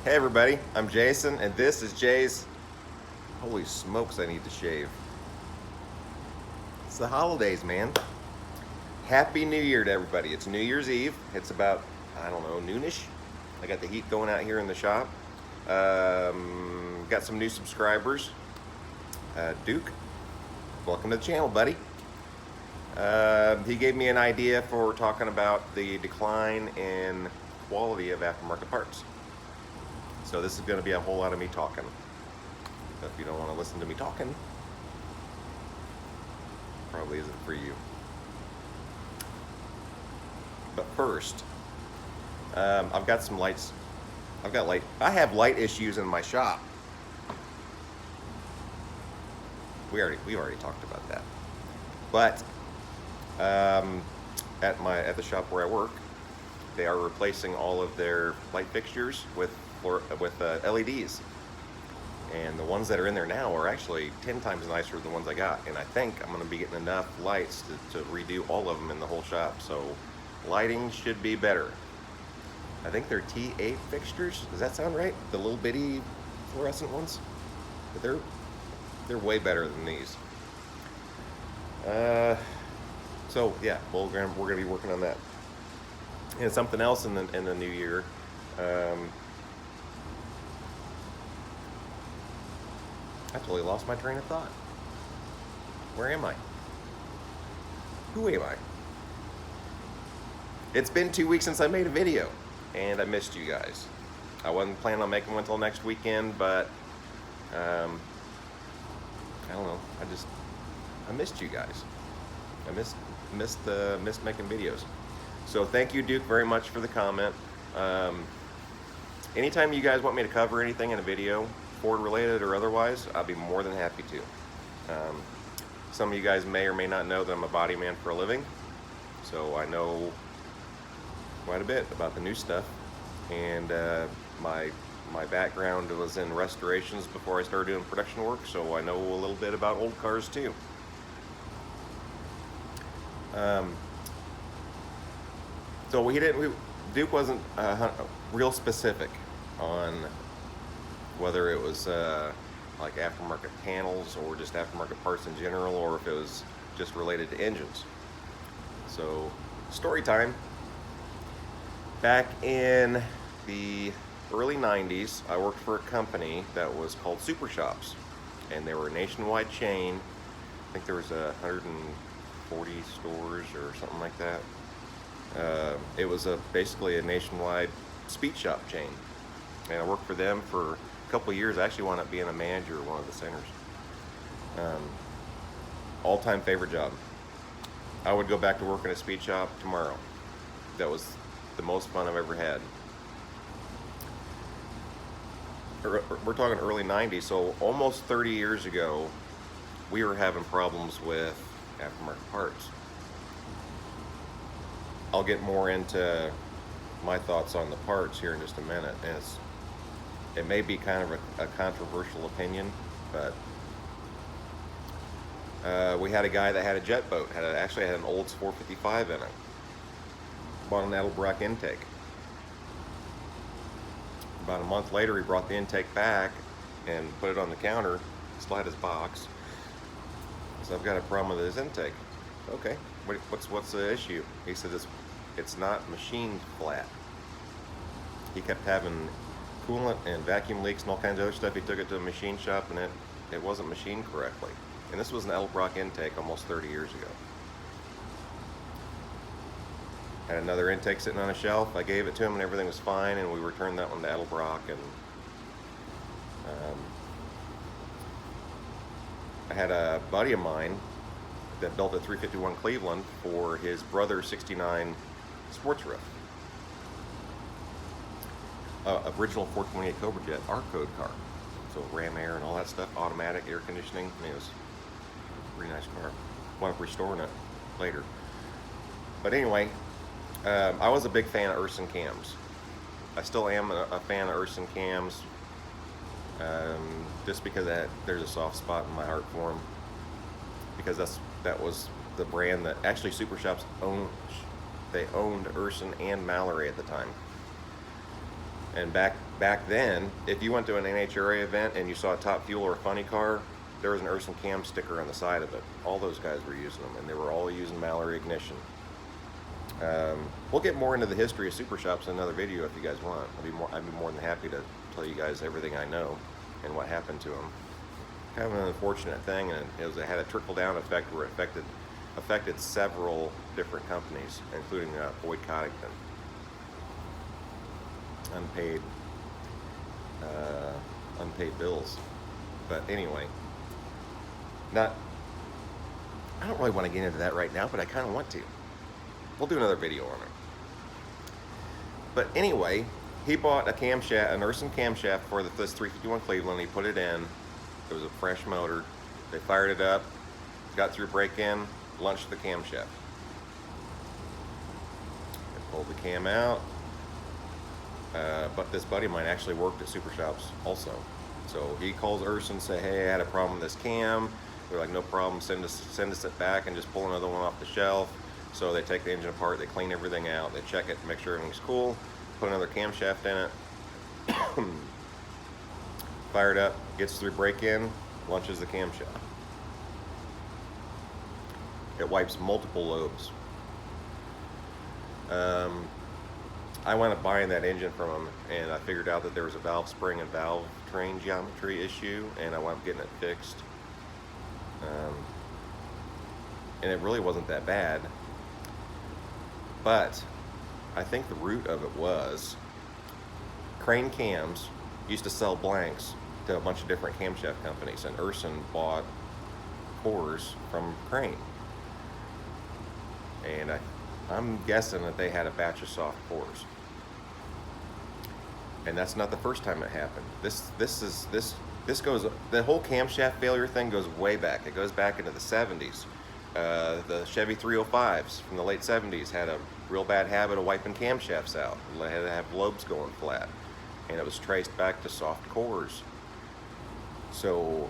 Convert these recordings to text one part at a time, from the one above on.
Hey everybody, I'm Jason, and this is Jay's. Holy smokes, I need to shave. It's the holidays, man. Happy New Year to everybody. It's New Year's Eve. It's about, I don't know, noonish. I got the heat going out here in the shop. Got some new subscribers. Duke, welcome to the channel, buddy. He gave me an idea for talking about the decline in quality of aftermarket parts. So this is going to be a whole lot of me talking. If you don't want to listen to me talking, probably isn't for you. But first, I've got some lights. I have light issues in my shop. We already talked about that. But at the shop where I work, they are replacing all of their light fixtures with LEDs. And the ones that are in there now are actually 10 times nicer than the ones I got. And I think I'm going to be getting enough lights to redo all of them in the whole shop. So lighting should be better. I think they're T8 fixtures. Does that sound right? The little bitty fluorescent ones? But they're way better than these. So yeah, we're gonna be working on that. And something else in the new year. I totally lost my train of thought. Where am I? Who am I? It's been 2 weeks since I made a video, and I missed you guys. I wasn't planning on making one until next weekend, but I don't know. I missed you guys. I missed making videos. So thank you, Duke, very much for the comment. Anytime you guys want me to cover anything in a video, Ford related or otherwise, I'll be more than happy to. Some of you guys may or may not know that I'm a body man for a living, so I know quite a bit about the new stuff. And my background was in restorations before I started doing production work, so I know a little bit about old cars too. So Duke wasn't real specific on whether it was like aftermarket panels or just aftermarket parts in general, or if it was just related to engines. So, story time. Back in the early 90s, I worked for a company that was called Super Shops, and they were a nationwide chain. I think there was 140 stores or something like that. It was basically a nationwide speed shop chain, and I worked for them for a couple of years. I actually wound up being a manager of one of the centers. All-time favorite job. I would go back to work in a speed shop tomorrow. That was the most fun I've ever had. We're talking early 90s, so almost 30 years ago, we were having problems with aftermarket parts. I'll get more into my thoughts on the parts here in just a minute. And it may be kind of a controversial opinion, but we had a guy that had a jet boat. Actually had an Olds 455 in it. Bought an Edelbrock intake. About a month later, he brought the intake back and put it on the counter. Still had his box. So I've got a problem with his intake. Okay, what's the issue? He said it's not machined flat. He kept having coolant and vacuum leaks and all kinds of other stuff. He took it to a machine shop, and it wasn't machined correctly. And this was an Edelbrock intake almost 30 years ago. Had another intake sitting on a shelf. I gave it to him, and everything was fine, and we returned that one to Edelbrock. And I had a buddy of mine that built a 351 Cleveland for his brother's 69 sports roof. Original 428 Cobra Jet, our code car. So Ram Air and all that stuff, automatic air conditioning. I mean, it was a pretty nice car. Wound up restoring it later. But anyway, I was a big fan of Urson cams. I still am a fan of Urson cams, just because there's a soft spot in my heart for them. Because that was the brand that actually Super Shops owned. They owned Urson and Mallory at the time. And back back then, if you went to an NHRA event and you saw a Top Fuel or a Funny Car, there was an Urson Cam sticker on the side of it. All those guys were using them, and they were all using Mallory ignition. We'll get more into the history of super shops in another video if you guys want. I'd be more than happy to tell you guys everything I know and what happened to them. Kind of an unfortunate thing, and it had a trickle-down effect where it affected several different companies, including Boyd Coddington. Unpaid bills. But anyway, I don't really want to get into that right now, but I kind of want to. We'll do another video on it. But anyway, he bought a camshaft, an Urson camshaft for this 351 Cleveland. He put it in. It was a fresh motor. They fired it up, got through break-in, launched the camshaft. They pulled the cam out. But this buddy of mine actually worked at super shops also. So he calls Urson, say, hey, I had a problem with this cam. They're like, no problem, send us it back and just pull another one off the shelf. So they take the engine apart, they clean everything out, they check it, make sure everything's cool, put another camshaft in it, fire it up, gets through break-in, launches the camshaft. It wipes multiple lobes. I wound up buying that engine from him, and I figured out that there was a valve spring and valve train geometry issue, and I wound up getting it fixed. And it really wasn't that bad. But I think the root of it was Crane Cams used to sell blanks to a bunch of different camshaft companies, and Urson bought cores from Crane. And I'm guessing that they had a batch of soft cores. And that's not the first time it happened. This goes, the whole camshaft failure thing goes way back. It goes back into the 70s. The Chevy 305s from the late 70s had a real bad habit of wiping camshafts out. They had to have lobes going flat. And it was traced back to soft cores. So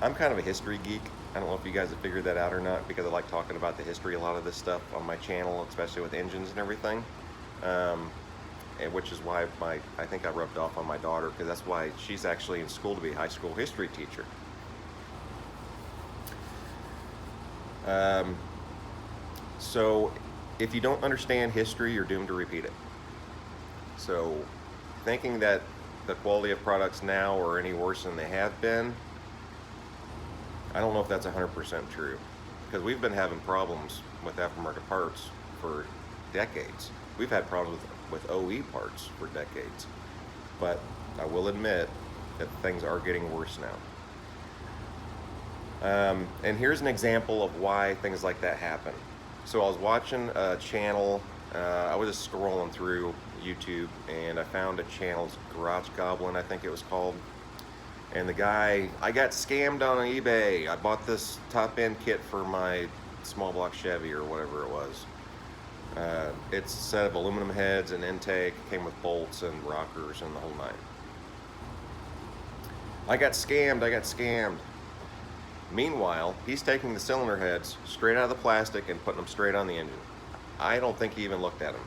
I'm kind of a history geek. I don't know if you guys have figured that out or not, because I like talking about the history, a lot of this stuff on my channel, especially with engines and everything. And which is why I think I rubbed off on my daughter, because that's why she's actually in school to be a high school history teacher. So if you don't understand history, you're doomed to repeat it. So thinking that the quality of products now are any worse than they have been, I don't know if that's 100% true, because we've been having problems with aftermarket parts for decades. We've had problems with OE parts for decades, but I will admit that things are getting worse now. And here's an example of why things like that happen. So I was watching a channel, I was just scrolling through YouTube, and I found a channel, Garage Goblin, I think it was called. And the guy, I got scammed on eBay. I bought this top end kit for my small block Chevy or whatever it was. It's a set of aluminum heads and intake, came with bolts and rockers and the whole nine. I got scammed. Meanwhile, he's taking the cylinder heads straight out of the plastic and putting them straight on the engine. I don't think he even looked at them.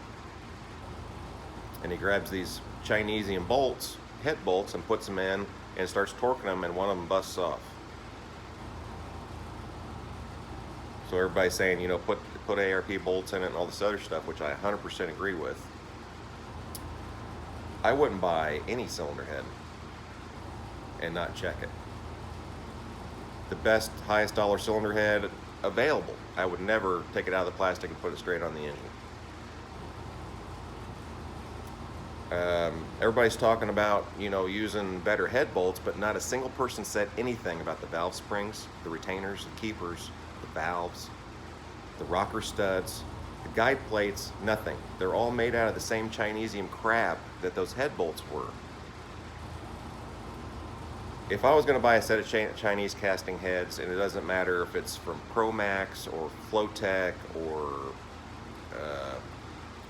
And he grabs these Chinesian bolts, head bolts, and puts them in and starts torquing them, and one of them busts off. So everybody's saying, you know, put ARP bolts in it and all this other stuff, which I 100% agree with. I wouldn't buy any cylinder head and not check it. The best, highest dollar cylinder head available, I would never take it out of the plastic and put it straight on the engine. Everybody's talking about, you know, using better head bolts, but not a single person said anything about the valve springs, the retainers, the keepers, the valves, the rocker studs, the guide plates, nothing. They're all made out of the same Chinesium crap that those head bolts were. If I was going to buy a set of Chinese casting heads, and it doesn't matter if it's from Promax or Flowtech or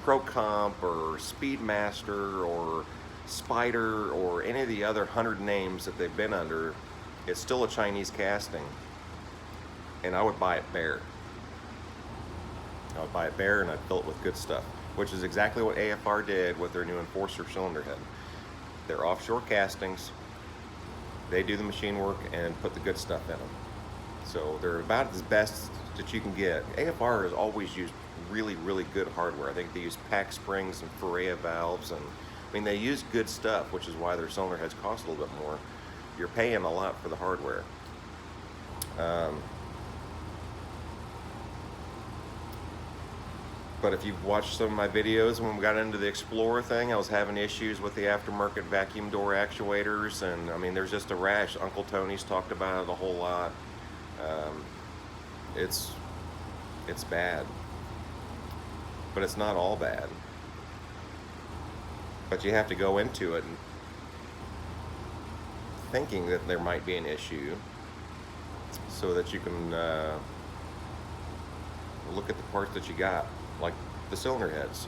ProComp or Speedmaster or Spider or any of the other 100 names that they've been under, it's still a Chinese casting, and I would buy it bare. I would buy it bare, and I'd fill it with good stuff. which is exactly what AFR did with their new Enforcer cylinder head. They're offshore castings. They do the machine work and put the good stuff in them. So they're about as best that you can get. AFR has always used really, really good hardware. I think they use pack springs and Ferrea valves, and I mean, they use good stuff, which is why their cylinder heads cost a little bit more. You're paying a lot for the hardware. But if you've watched some of my videos when we got into the Explorer thing, I was having issues with the aftermarket vacuum door actuators, and I mean, there's just a rash. Uncle Tony's talked about it a whole lot. It's bad, but it's not all bad. But you have to go into it thinking that there might be an issue, so that you can look at the parts that you got, like the cylinder heads.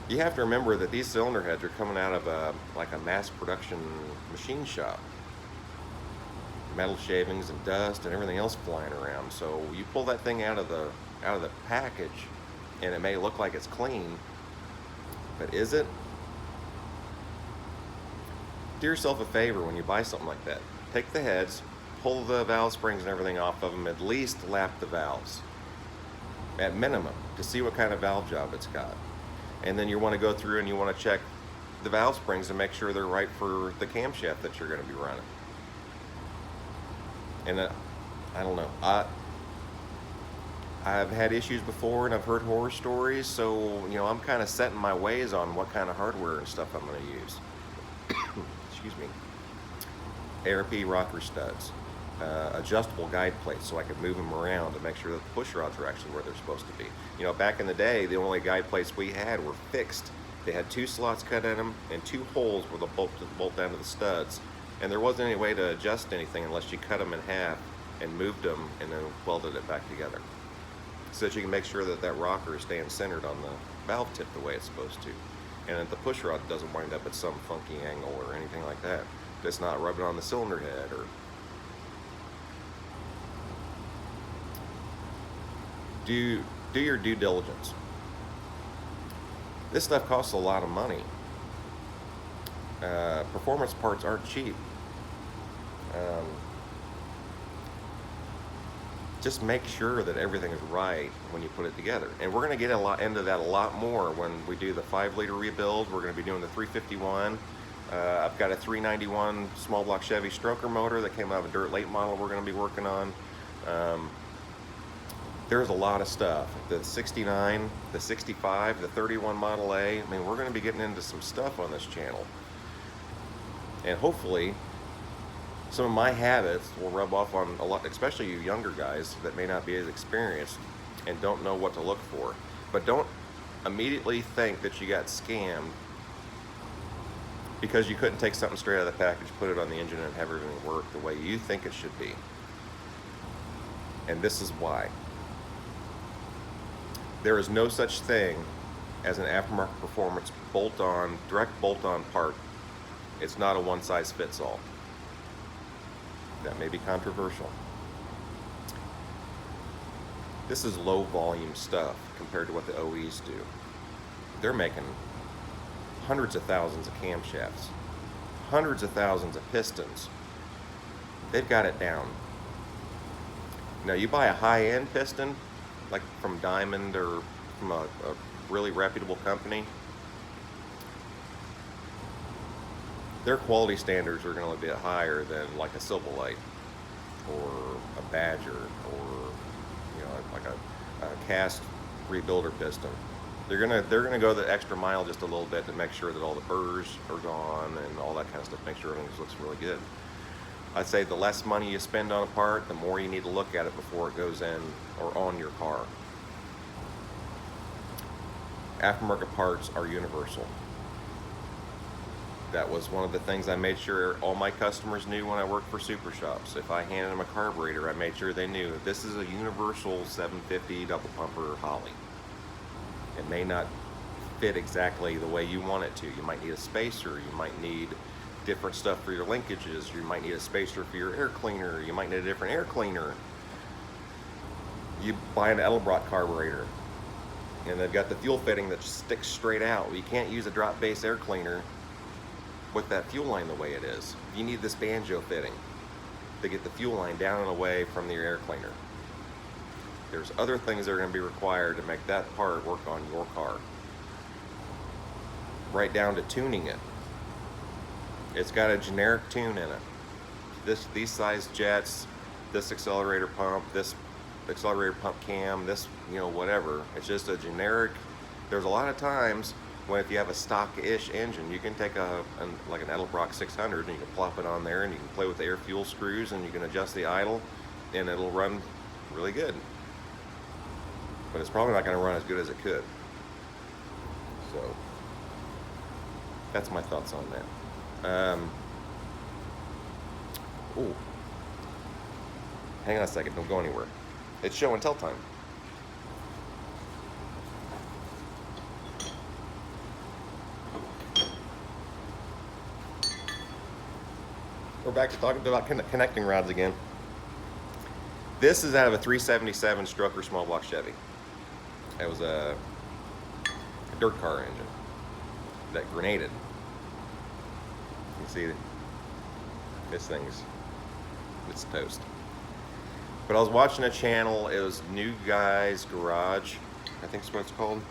You have to remember that these cylinder heads are coming out of like a mass production machine shop. Metal shavings and dust and everything else flying around. So you pull that thing out of the package, and it may look like it's clean, but is it? Do yourself a favor when you buy something like that. Take the heads, pull the valve springs and everything off of them, at least lap the valves, at minimum, to see what kind of valve job it's got. And then you want to go through and you want to check the valve springs and make sure they're right for the camshaft that you're going to be running. And I don't know, I've had issues before and I've heard horror stories, so you know, I'm kind of setting my ways on what kind of hardware and stuff I'm going to use. Excuse me. ARP rocker studs, adjustable guide plates so I can move them around to make sure that the push rods are actually where they're supposed to be. You know, back in the day, the only guide plates we had were fixed. They had 2 slots cut in them and 2 holes where the bolt down to the studs. And there wasn't any way to adjust anything unless you cut them in half and moved them and then welded it back together, so that you can make sure that that rocker is staying centered on the valve tip the way it's supposed to, and that the push rod doesn't wind up at some funky angle or anything like that. It's not rubbing on the cylinder head. Or do your due diligence. This stuff costs a lot of money. Performance parts aren't cheap. Just make sure that everything is right when you put it together. And we're going to get into that a lot more when we do the 5-liter rebuild. We're going to be doing the 351. I've got a 391 small block Chevy stroker motor that came out of a dirt late model we're going to be working on. There's a lot of stuff. The 69, the 65, the 31 Model A. I mean, we're going to be getting into some stuff on this channel. And hopefully, some of my habits will rub off on a lot, especially you younger guys that may not be as experienced and don't know what to look for. But don't immediately think that you got scammed because you couldn't take something straight out of the package, put it on the engine, and have everything work the way you think it should be. And this is why. There is no such thing as an aftermarket performance bolt-on, direct bolt-on part. It's not a one-size-fits-all. That may be controversial. This is low volume stuff compared to what the OEs do. They're making hundreds of thousands of camshafts, hundreds of thousands of pistons. They've got it down. Now you buy a high-end piston, like from Diamond or from a really reputable company, their quality standards are going to be higher than like a Silverlight or a Badger or, you know, like a cast rebuilder piston. They're gonna go the extra mile just a little bit to make sure that all the burrs are gone and all that kind of stuff. Make sure everything looks really good. I'd say the less money you spend on a part, the more you need to look at it before it goes in or on your car. Aftermarket parts are universal. That was one of the things I made sure all my customers knew when I worked for super shops. If I handed them a carburetor, I made sure they knew this is a universal 750 double pumper Holly. It may not fit exactly the way you want it to. You might need a spacer, you might need different stuff for your linkages, you might need a spacer for your air cleaner, you might need a different air cleaner. You buy an Edelbrock carburetor, and they've got the fuel fitting that sticks straight out. You can't use a drop base air cleaner with that fuel line the way it is. You need this banjo fitting to get the fuel line down and away from your air cleaner. There's other things that are going to be required to make that part work on your car. Right down to tuning it. It's got a generic tune in it. These size jets, this accelerator pump, this accelerator pump cam, this, whatever. It's just a generic. There's a lot of times when if you have a stock-ish engine, you can take like an Edelbrock 600 and you can plop it on there and you can play with the air fuel screws and you can adjust the idle and it'll run really good. But it's probably not going to run as good as it could. So that's my thoughts on that. Ooh. Hang on a second, don't go anywhere. It's show and tell time. We're back to talking about connecting rods again. This is out of a 377 stroker small block Chevy. It was a dirt car engine that grenaded. You can see this it's toast. But I was watching a channel, it was New Guy's Garage, I think is what it's called.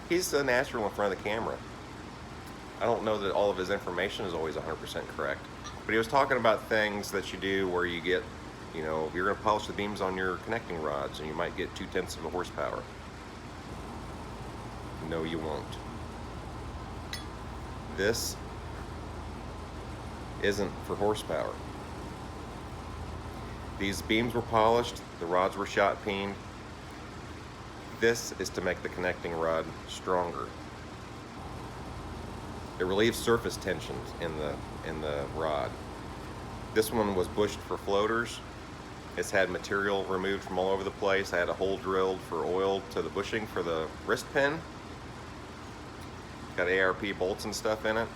He's a natural in front of the camera. I don't know that all of his information is always 100% correct, but he was talking about things that you do where you get, you're going to polish the beams on your connecting rods and you might get 0.2 of a horsepower. No, you won't. This isn't for horsepower. These beams were polished, the rods were shot peened. This is to make the connecting rod stronger. It relieves surface tensions in the rod. This one was bushed for floaters. It's had material removed from all over the place. I had a hole drilled for oil to the bushing for the wrist pin. Got ARP bolts and stuff in it.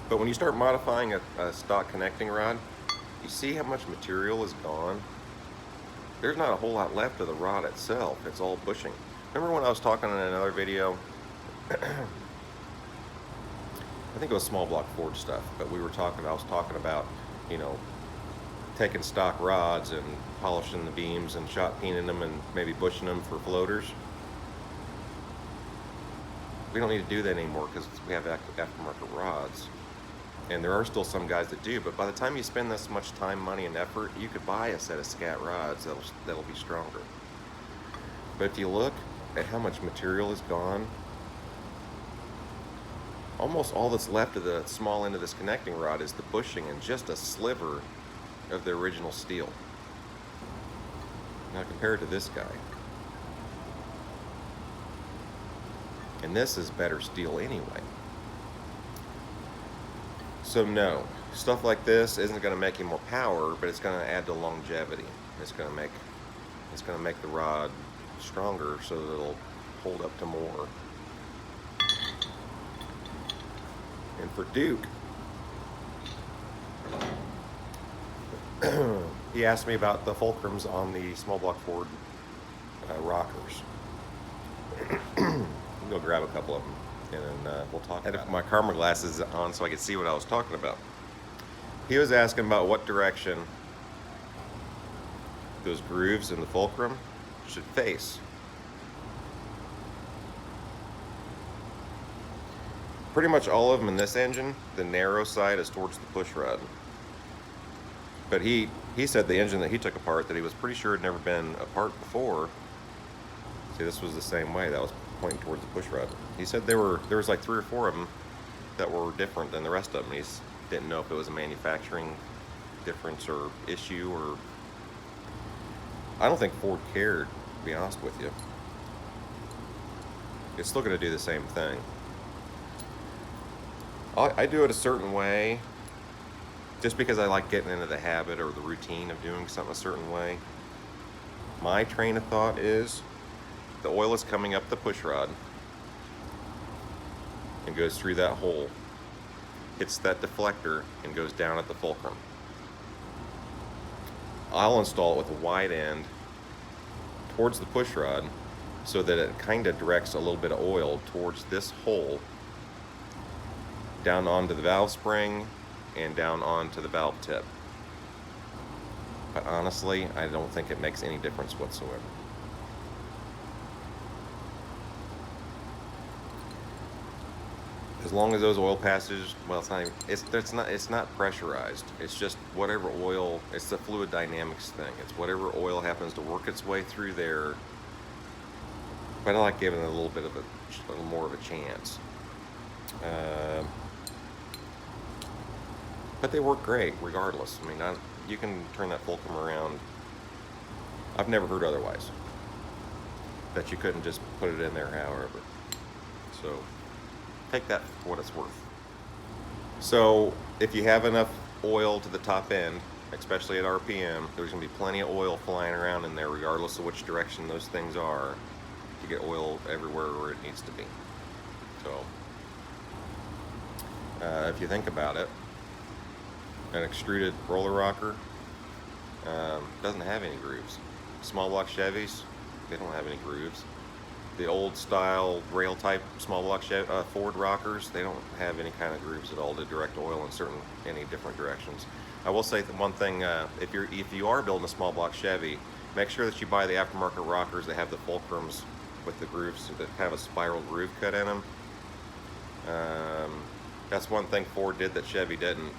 But when you start modifying a stock connecting rod, you see how much material is gone? There's not a whole lot left of the rod itself. It's all bushing. Remember when I was talking in another video, I think it was small block Ford stuff, but I was talking about, taking stock rods and polishing the beams and shot peening them and maybe bushing them for floaters. We don't need to do that anymore because we have aftermarket rods. And there are still some guys that do, but by the time you spend this much time, money, and effort, you could buy a set of scat rods that'll be stronger. But if you look at how much material is gone, almost all that's left of the small end of this connecting rod is the bushing and just a sliver of the original steel. Now compare it to this guy. And this is better steel anyway. So no, stuff like this isn't going to make you more power, but it's going to add to longevity. It's going to make the rod stronger so that it'll hold up to more. And for Duke, he asked me about the fulcrums on the small block Ford rockers. We'll go grab a couple of them and then we'll talk about it. I had my camera glasses on so I could see what I was talking about. He was asking about what direction those grooves in the fulcrum should face. Pretty much all of them in this engine, the narrow side is towards the push rod. But he said the engine that he took apart that he was pretty sure had never been apart before. See, this was the same way. That was pointing towards the push rod. He said there was like 3 or 4 of them that were different than the rest of them. He didn't know if it was a manufacturing difference or issue, or I don't think Ford cared, to be honest with you. It's still going to do the same thing. I do it a certain way just because I like getting into the habit or the routine of doing something a certain way. My train of thought is the oil is coming up the push rod and goes through that hole, hits that deflector, and goes down at the fulcrum. I'll install it with a wide end towards the push rod so that it kind of directs a little bit of oil towards this hole down onto the valve spring and down onto the valve tip. But honestly, I don't think it makes any difference whatsoever. As long as those oil passages, well, it's not pressurized. It's just whatever oil. It's the fluid dynamics thing. It's whatever oil happens to work its way through there. But I like giving it a little more of a chance. But they work great regardless. I mean, you can turn that fulcrum around. I've never heard otherwise. That you couldn't just put it in there however. So take that for what it's worth. So if you have enough oil to the top end, especially at RPM, there's going to be plenty of oil flying around in there regardless of which direction those things are, to get oil everywhere where it needs to be. So if you think about it, an extruded roller rocker doesn't have any grooves. Small block Chevys, they don't have any grooves. The old style rail type small block Ford rockers, they don't have any kind of grooves at all to direct oil in any different directions. I will say one thing: if you are building a small block Chevy, make sure that you buy the aftermarket rockers that have the fulcrums with the grooves that have a spiral groove cut in them. That's one thing Ford did that Chevy didn't.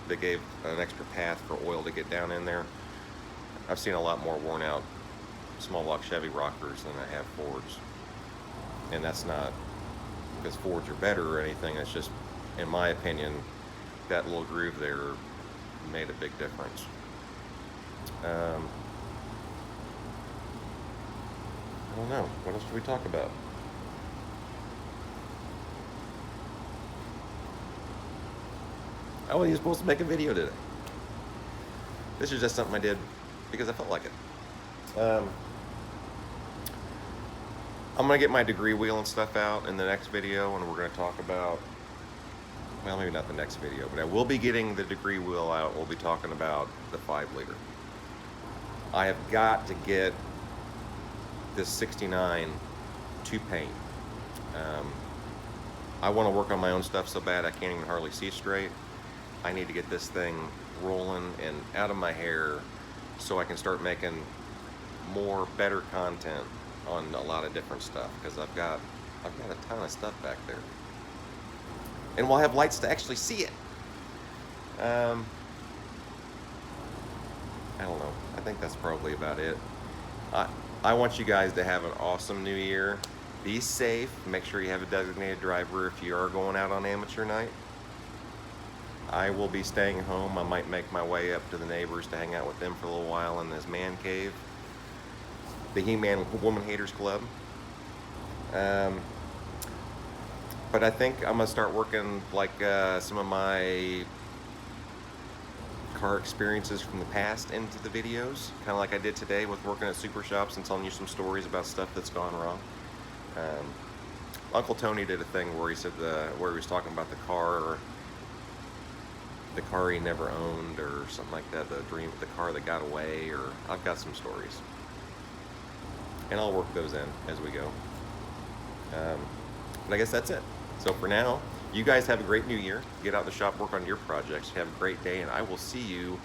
They gave an extra path for oil to get down in there. I've seen a lot more worn out small block Chevy rockers than I have Fords. And that's not because Fords are better or anything. It's just, in my opinion, that little groove there made a big difference. I don't know. What else do we talk about? Oh, you're supposed to make a video today. This is just something I did because I felt like it. I'm going to get my degree wheel and stuff out in the next video, and we're going to talk about, well, maybe not the next video, but I will be getting the degree wheel out. We'll be talking about the 5-liter. I have got to get this 69 to paint. I want to work on my own stuff so bad I can't even hardly see straight. I need to get this thing rolling and out of my hair so I can start making better content on a lot of different stuff, because I've got a ton of stuff back there, and we'll have lights to actually see it. I don't know. I think that's probably about it. I want you guys to have an awesome new year. Be safe. Make sure you have a designated driver if you are going out on amateur night. I will be staying home. I might make my way up to the neighbors to hang out with them for a little while in this man cave, the He-Man Woman Haters Club. But I think I'm gonna start working like some of my car experiences from the past into the videos, kind of like I did today with working at super shops and telling you some stories about stuff that's gone wrong. Uncle Tony did a thing where he said where he was talking about the car he never owned or something like that, the car that got away, or I've got some stories. And I'll work those in as we go. But I guess that's it. So for now, you guys have a great new year. Get out in the shop, work on your projects. Have a great day, and I will see you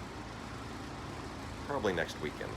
probably next weekend.